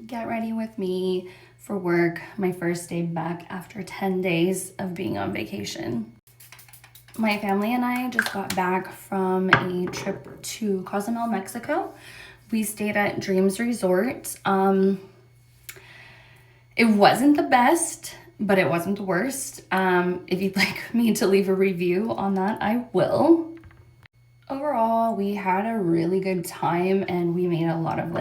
Get ready with me for work, my first day back after 10 days of being on vacation. My family and I just got back from a trip to Cozumel, Mexico. We stayed at Dreams Resort. It wasn't the best, but it wasn't the worst. If you'd like me to leave a review on that, I will. Overall, we had a really good time and we made a lot of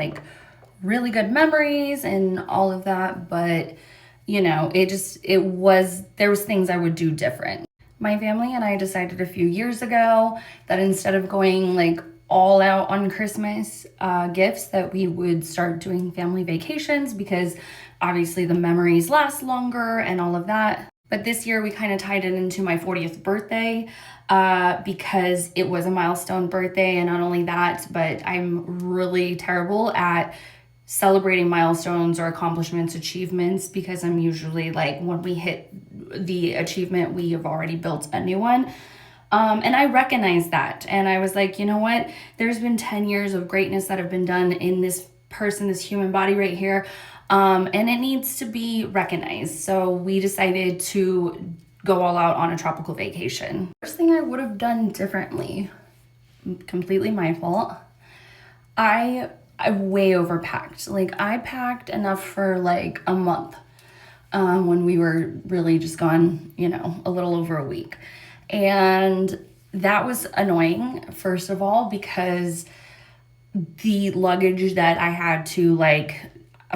really good memories and all of that, but there was things I would do different. My family and I decided a few years ago that instead of going all out on Christmas gifts, that we would start doing family vacations because obviously the memories last longer and all of that. But this year we kind of tied it into my 40th birthday because it was a milestone birthday. And not only that, but I'm really terrible at celebrating milestones or accomplishments, achievements, because I'm usually when we hit the achievement, we have already built a new one. And I recognize that. And I was like, you know what? There's been 10 years of greatness that have been done in this person, this human body right here. And it needs to be recognized. So we decided to go all out on a tropical vacation. First thing I would have done differently, completely my fault. I way overpacked. I packed enough for a month when we were really just gone, a little over a week. And that was annoying, first of all, because the luggage that I had to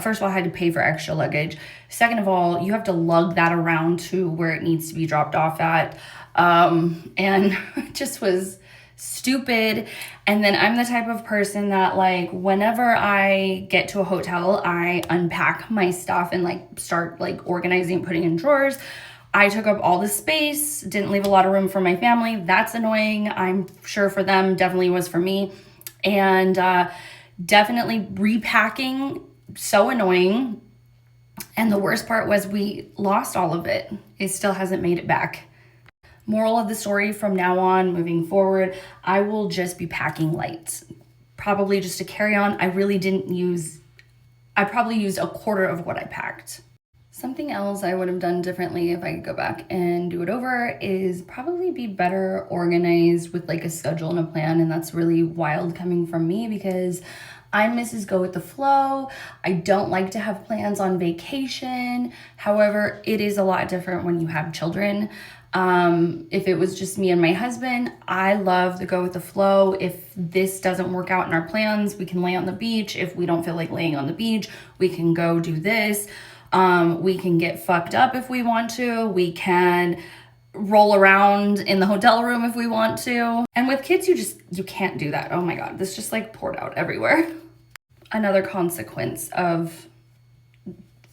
first of all, I had to pay for extra luggage. Second of all, you have to lug that around to where it needs to be dropped off at. And it just was stupid. And then I'm the type of person that whenever I get to a hotel, I unpack my stuff and start organizing, putting in drawers. I took up all the space, didn't leave a lot of room for my family. That's annoying. I'm sure for them, definitely was for me. And definitely repacking, so annoying. And the worst part was we lost all of it. It still hasn't made it back. Moral of the story, from now on, moving forward, I will just be packing light. Probably just a carry-on. I probably used a quarter of what I packed. Something else I would have done differently if I could go back and do it over is probably be better organized with a schedule and a plan. And that's really wild coming from me because I'm Mrs. Go with the flow. I don't like to have plans on vacation. However, it is a lot different when you have children. If it was just me and my husband, I love to go with the flow. If this doesn't work out in our plans, we can lay on the beach. If we don't feel like laying on the beach, we can go do this. We can get fucked up if we want to. We can roll around in the hotel room if we want to. And with kids, you can't do that. Oh my God, this just poured out everywhere. Another consequence of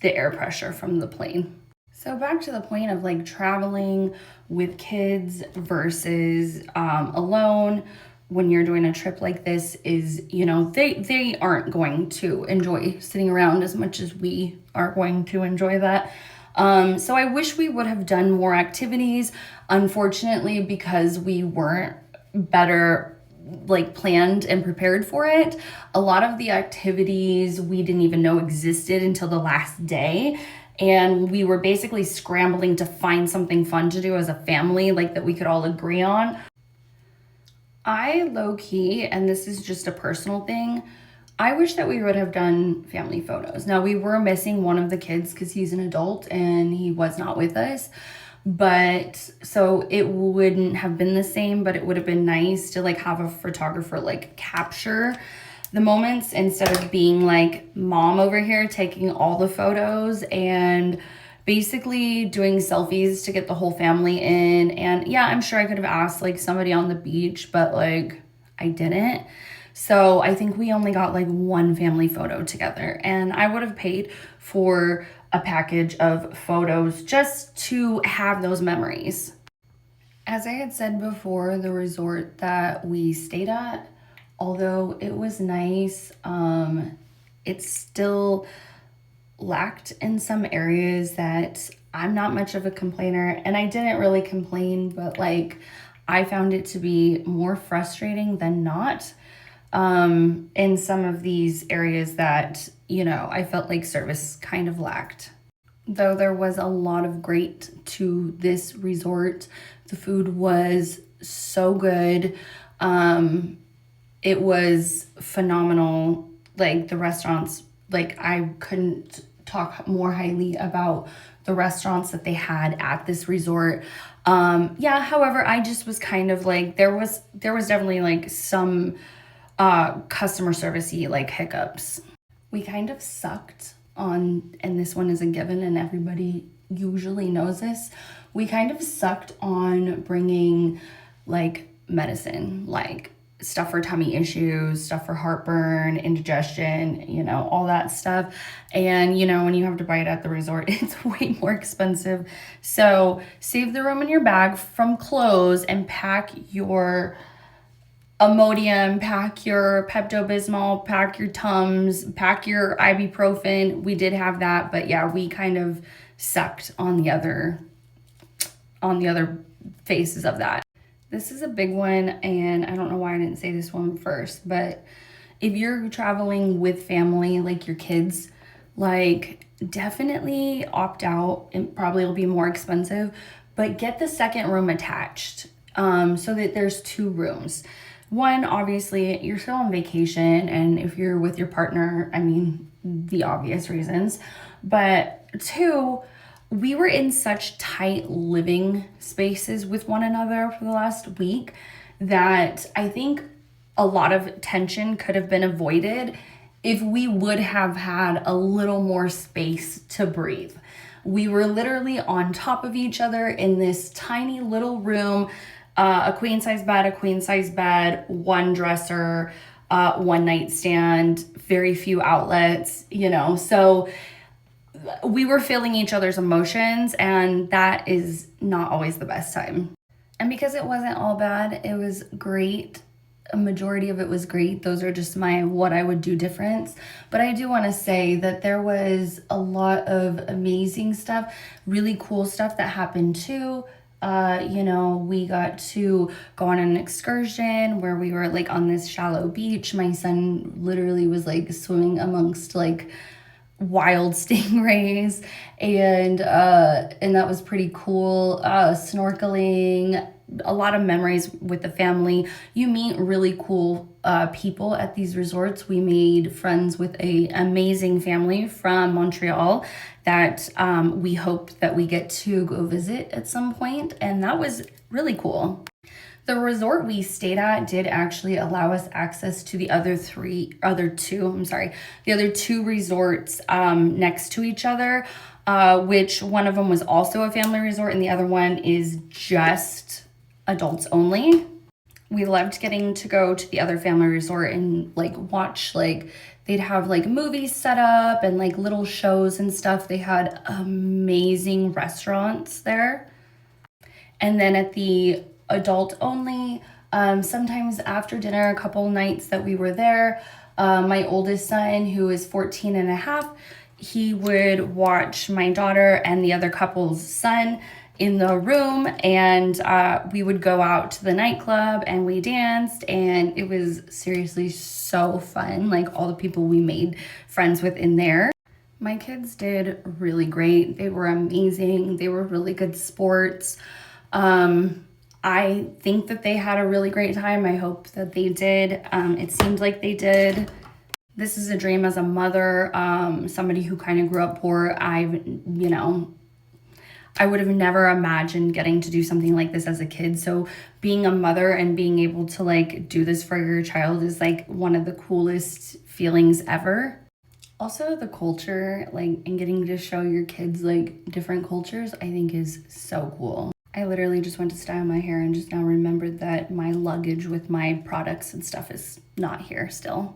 the air pressure from the plane. So back to the point of traveling with kids versus alone when you're doing a trip like this is, they aren't going to enjoy sitting around as much as we are going to enjoy that. So I wish we would have done more activities. Unfortunately, because we weren't better planned and prepared for it, a lot of the activities we didn't even know existed until the last day. And we were basically scrambling to find something fun to do as a family, that we could all agree on. I low-key, and this is just a personal thing, I wish that we would have done family photos. Now, we were missing one of the kids because he's an adult and he was not with us. But so it wouldn't have been the same, but it would have been nice to have a photographer capture the moments instead of being mom over here taking all the photos and basically doing selfies to get the whole family in. And yeah, I'm sure I could have asked somebody on the beach, but I didn't. So I think we only got one family photo together, and I would have paid for a package of photos just to have those memories. As I had said before, the resort that we stayed at, although it was nice, it still lacked in some areas that I'm not much of a complainer, and I didn't really complain, but I found it to be more frustrating than not. in some of these areas that, you know, I felt like service kind of lacked. Though there was a lot of great to this resort, the food was so good. It was phenomenal. Like the restaurants, like I couldn't talk more highly about the restaurants that they had at this resort. Yeah, however, I just was kind of like there was definitely like some customer servicey like hiccups. We kind of sucked on, and this one is a given and everybody usually knows this. We kind of sucked on bringing like medicine, like stuff for tummy issues, stuff for heartburn, indigestion, you know, all that stuff. And, you know, when you have to buy it at the resort, it's way more expensive. So save the room in your bag from clothes and pack your Imodium, pack your Pepto-Bismol, pack your Tums, pack your ibuprofen. We did have that, but yeah, we kind of sucked on the other faces of that. This is a big one, and I don't know why I didn't say this one first, but if you're traveling with family, like your kids, like definitely opt out. It probably will be more expensive, but get the second room attached, so that there's two rooms. One, obviously, you're still on vacation, and if you're with your partner, I mean, the obvious reasons. But two, we were in such tight living spaces with one another for the last week that I think a lot of tension could have been avoided if we would have had a little more space to breathe. We were literally on top of each other in this tiny little room. A queen size bed, one dresser, one nightstand, very few outlets, you know. So we were feeling each other's emotions, and that is not always the best time. And because it wasn't all bad, it was great. A majority of it was great. Those are just my what I would do difference. But I do want to say that there was a lot of amazing stuff, really cool stuff that happened too. You know, we got to go on an excursion where we were like on this shallow beach. My son literally was like swimming amongst like wild stingrays, and that was pretty cool. Snorkeling, a lot of memories with the family. You meet really cool people at these resorts. We made friends with a amazing family from Montreal that we hope that we get to go visit at some point, and that was really cool. The resort we stayed at did actually allow us access to the other two resorts next to each other, which one of them was also a family resort and the other one is just adults only. We loved getting to go to the other family resort and like watch, like they'd have like movies set up and like little shows and stuff. They had amazing restaurants there. And then at the adult only, sometimes after dinner, a couple nights that we were there, my oldest son, who is 14 and a half, he would watch my daughter and the other couple's son in the room, and we would go out to the nightclub and we danced, and it was seriously so fun. Like all the people we made friends with in there. My kids did really great. They were amazing. They were really good sports. I think that they had a really great time. I hope that they did. It seemed like they did. This is a dream as a mother, somebody who kind of grew up poor. I would have never imagined getting to do something like this as a kid. So being a mother and being able to like do this for your child is like one of the coolest feelings ever. Also, the culture, like, and getting to show your kids like different cultures, I think is so cool. I literally just went to style my hair and just now remembered that my luggage with my products and stuff is not here still.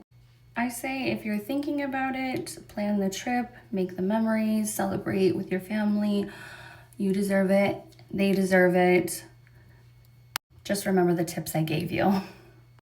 I say if you're thinking about it, plan the trip, make the memories, celebrate with your family. You deserve it. They deserve it. Just remember the tips I gave you.